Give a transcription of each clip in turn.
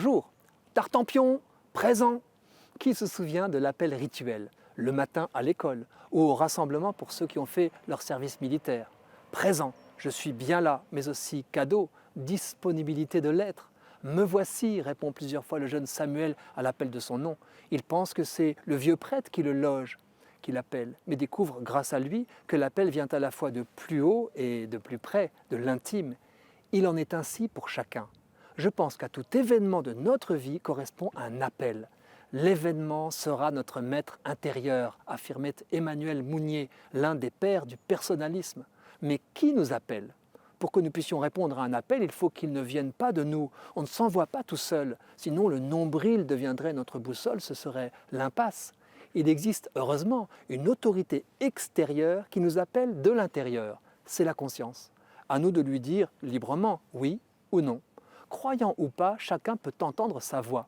Bonjour, Tartampion, présent. Qui se souvient de l'appel rituel, le matin à l'école ou au rassemblement pour ceux qui ont fait leur service militaire? Présent, je suis bien là, mais aussi cadeau, disponibilité de l'être. Me voici, répond plusieurs fois le jeune Samuel à l'appel de son nom. Il pense que c'est le vieux prêtre qui le loge, qui l'appelle, mais découvre grâce à lui que l'appel vient à la fois de plus haut et de plus près, de l'intime. Il en est ainsi pour chacun. Je pense qu'à tout événement de notre vie correspond un appel. L'événement sera notre maître intérieur, affirmait Emmanuel Mounier, l'un des pères du personnalisme. Mais qui nous appelle? Pour que nous puissions répondre à un appel, il faut qu'il ne vienne pas de nous. On ne s'envoie pas tout seul, sinon le nombril deviendrait notre boussole, ce serait l'impasse. Il existe heureusement une autorité extérieure qui nous appelle de l'intérieur. C'est la conscience. À nous de lui dire librement oui ou non. Croyant ou pas, chacun peut entendre sa voix.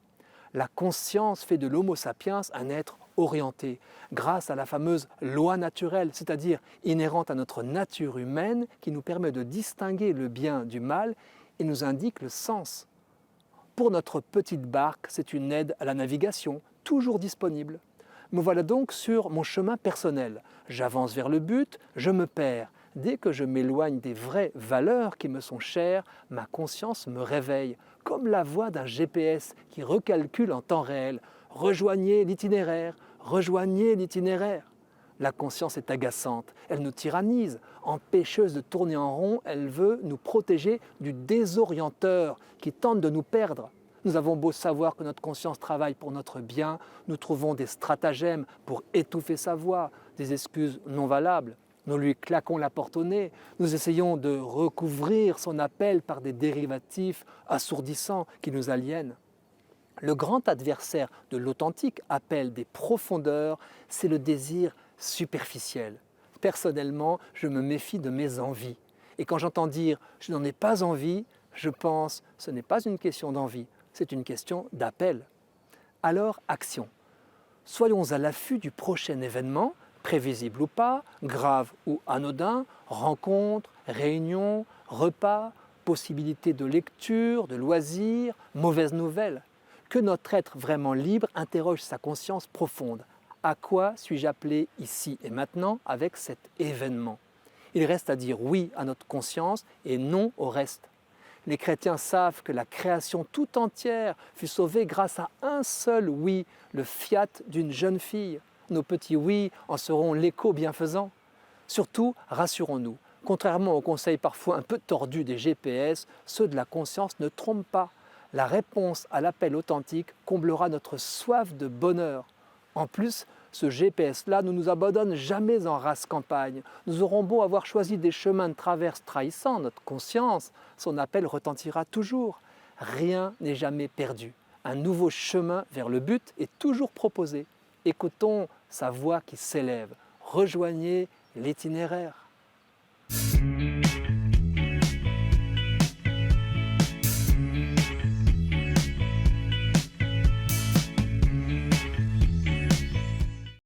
La conscience fait de l'Homo sapiens un être orienté, grâce à la fameuse loi naturelle, c'est-à-dire inhérente à notre nature humaine, qui nous permet de distinguer le bien du mal et nous indique le sens. Pour notre petite barque, c'est une aide à la navigation, toujours disponible. Me voilà donc sur mon chemin personnel. J'avance vers le but, je me perds. Dès que je m'éloigne des vraies valeurs qui me sont chères, ma conscience me réveille, comme la voix d'un GPS qui recalcule en temps réel. Rejoignez l'itinéraire, rejoignez l'itinéraire. La conscience est agaçante, elle nous tyrannise. Empêcheuse de tourner en rond, elle veut nous protéger du désorienteur qui tente de nous perdre. Nous avons beau savoir que notre conscience travaille pour notre bien, nous trouvons des stratagèmes pour étouffer sa voix, des excuses non valables. Nous lui claquons la porte au nez, nous essayons de recouvrir son appel par des dérivatifs assourdissants qui nous aliènent. Le grand adversaire de l'authentique appel des profondeurs, c'est le désir superficiel. Personnellement, je me méfie de mes envies. Et quand j'entends dire « je n'en ai pas envie », je pense « ce n'est pas une question d'envie, c'est une question d'appel ». Alors, action. Soyons à l'affût du prochain événement, prévisible ou pas, grave ou anodin, rencontre, réunion, repas, possibilité de lecture, de loisirs, mauvaise nouvelle. Que notre être vraiment libre interroge sa conscience profonde. À quoi suis-je appelé ici et maintenant avec cet événement? Il reste à dire oui à notre conscience et non au reste. Les chrétiens savent que la création tout entière fut sauvée grâce à un seul oui, le fiat d'une jeune fille. Nos petits oui en seront l'écho bienfaisant. Surtout, rassurons-nous, contrairement aux conseils parfois un peu tordus des GPS, ceux de la conscience ne trompent pas. La réponse à l'appel authentique comblera notre soif de bonheur. En plus, ce GPS-là ne nous abandonne jamais en rase campagne. Nous aurons beau avoir choisi des chemins de traverse trahissant notre conscience, son appel retentira toujours. Rien n'est jamais perdu. Un nouveau chemin vers le but est toujours proposé. Écoutons sa voix qui s'élève. Rejoignez l'itinéraire.